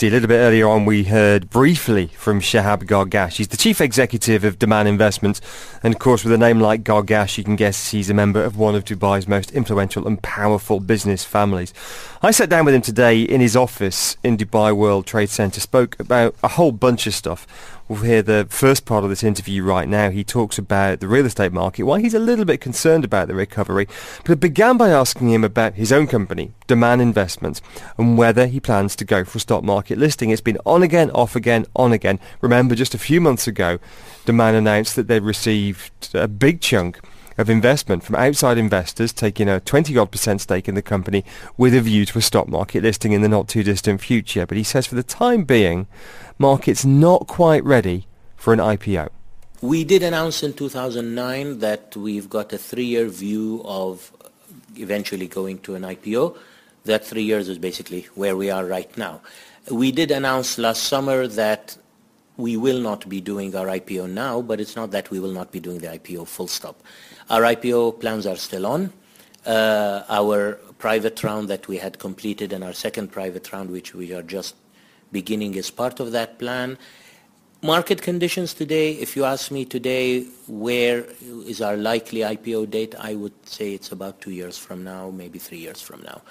A little bit earlier on, we heard briefly from Shehab Gargash. He's the chief executive of Daman Investments. And of course, with a name like Gargash, you can guess he's a member of one of Dubai's most influential and powerful business families. I sat down with him today in his office in Dubai World Trade Centre, spoke about a whole bunch of stuff. We'll hear the first part of this interview right now. He talks about the real estate market, why he's a little bit concerned about the recovery, but it began by asking him about his own company, Daman Investments, and whether he plans to go for a stock market listing. It's been on again, off again, on again. Remember, just a few months ago, Daman announced that they received a big chunk of investment from outside investors, taking a 20-odd% stake in the company with a view to a stock market listing in the not-too-distant future. But he says for the time being, market's not quite ready for an IPO. We did announce in 2009 that we've got a 3-year view of eventually going to an IPO. That 3 years is basically where we are right now. We did announce last summer that we will not be doing our IPO now, but it's not that we will not be doing the IPO full stop. Our IPO plans are still on. Our private round that we had completed and our second private round, which we are just beginning, is part of that plan. Market conditions today, if you ask me today where is our likely IPO date, I would say it's about 2 years from now, maybe 3 years from now.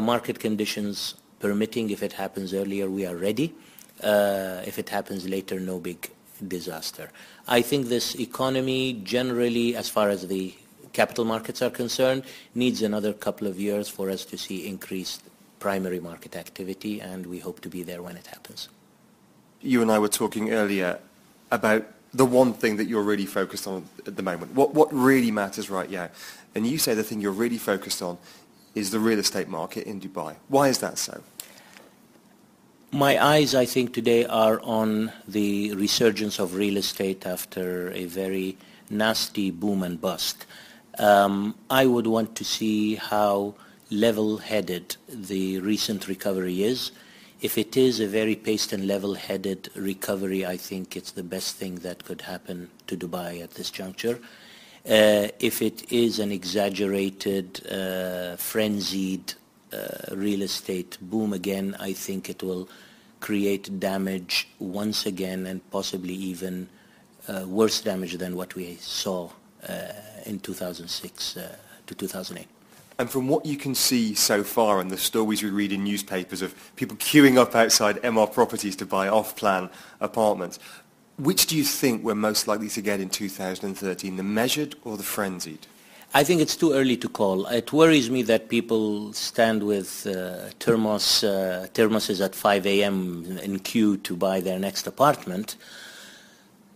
Market conditions permitting, if it happens earlier, we are ready. If it happens later, no big disaster. I think this economy generally, as far as the capital markets are concerned, needs another couple of years for us to see increased primary market activity, and we hope to be there when it happens. You and I were talking earlier about the one thing that you're really focused on at the moment. What really matters right now? And you say the thing you're really focused on is the real estate market in Dubai. Why is that so? My eyes, I think, today are on the resurgence of real estate after a very nasty boom and bust. I would want to see how level-headed the recent recovery is. If it is a very paced and level-headed recovery, I think it's the best thing that could happen to Dubai at this juncture. If it is an exaggerated, frenzied real estate boom again, I think it will create damage once again, and possibly even worse damage than what we saw in 2006 to 2008. And from what you can see so far and the stories we read in newspapers of people queuing up outside MR Properties to buy off-plan apartments, which do you think we're most likely to get in 2013, the measured or the frenzied? I think it's too early to call. It worries me that people stand with thermoses at 5 a.m. in queue to buy their next apartment.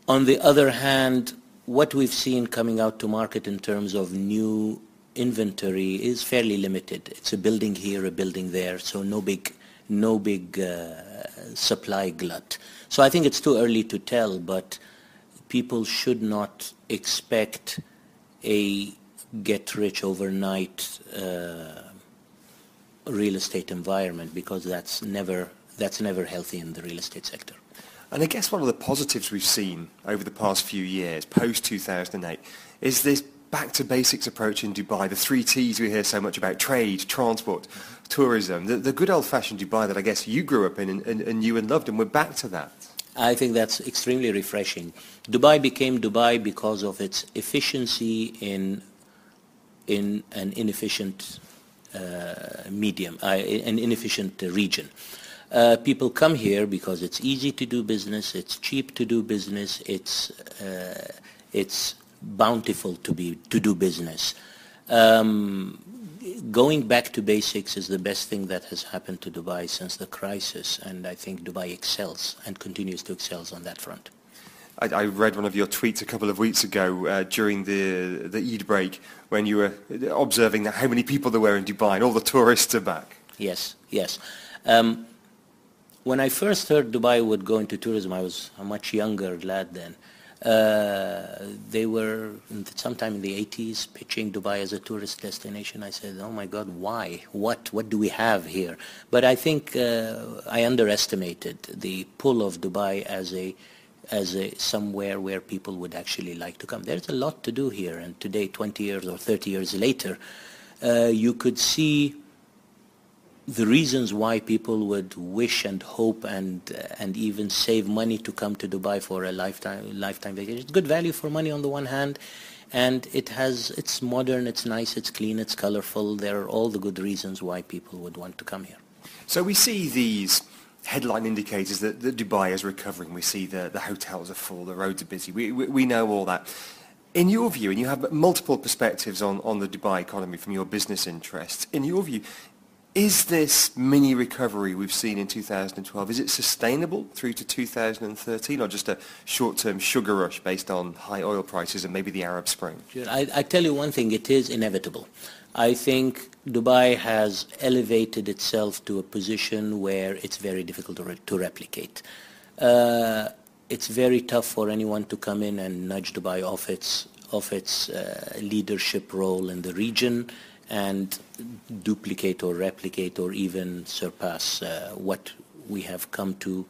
On the other hand, what we've seen coming out to market in terms of new inventory is fairly limited. It's a building here, a building there, so no big supply glut. So I think it's too early to tell, but people should not expect a get-rich overnight real estate environment, because that's never healthy in the real estate sector. And I guess one of the positives we've seen over the past few years, post-2008, is this back-to-basics approach in Dubai, the 3 T's we hear so much about: trade, transport, tourism, the good old-fashioned Dubai that I guess you grew up in and knew and loved, and we're back to that. I think that's extremely refreshing. Dubai became Dubai because of its efficiency in an inefficient an inefficient region. People come here because it's easy to do business, it's cheap to do business, it's bountiful to do business. Going back to basics is the best thing that has happened to Dubai since the crisis, and I think Dubai excels and continues to excel on that front. I read one of your tweets a couple of weeks ago during the Eid break, when you were observing that how many people there were in Dubai and all the tourists are back. Yes. When I first heard Dubai would go into tourism, I was a much younger lad then. They were sometime in the 80s pitching Dubai as a tourist destination. I said, oh my God, why? What do we have here? But I think I underestimated the pull of Dubai as a somewhere where people would actually like to come. There's a lot to do here, and today, 20 years or 30 years later, you could see the reasons why people would wish and hope and even save money to come to Dubai for a lifetime vacation. It's good value for money on the one hand, and it's modern, it's nice, it's clean, it's colorful. There are all the good reasons why people would want to come here. So we see these headline indicators that Dubai is recovering. We see the hotels are full, the roads are busy. We know all that. In your view, and you have multiple perspectives on the Dubai economy from your business interests, in your view, is this mini recovery we've seen in 2012, is it sustainable through to 2013, or just a short-term sugar rush based on high oil prices and maybe the Arab Spring? I tell you one thing, it is inevitable. I think Dubai has elevated itself to a position where it's very difficult to replicate. It's very tough for anyone to come in and nudge Dubai off its leadership role in the region and duplicate or replicate or even surpass what we have come to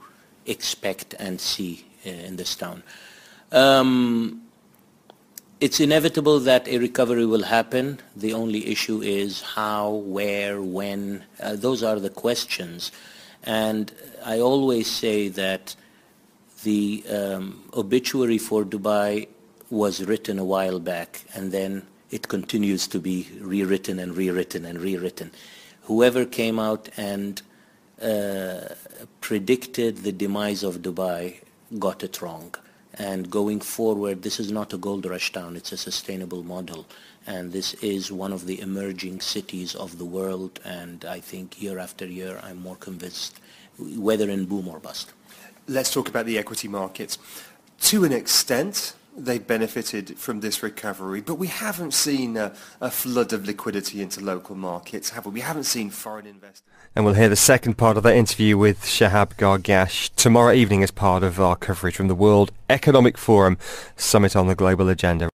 expect and see in this town. It's inevitable that a recovery will happen. The only issue is how, where, when. Those are the questions. And I always say that the obituary for Dubai was written a while back, and then it continues to be rewritten and rewritten and rewritten. Whoever came out and predicted the demise of Dubai got it wrong. And going forward, this is not a gold rush town, it's a sustainable model. And this is one of the emerging cities of the world, and I think year after year I'm more convinced, whether in boom or bust. Let's talk about the equity markets. To an extent, they've benefited from this recovery, but we haven't seen a flood of liquidity into local markets, have we? We haven't seen foreign investors. And we'll hear the second part of that interview with Shehab Gargash tomorrow evening as part of our coverage from the World Economic Forum Summit on the Global Agenda.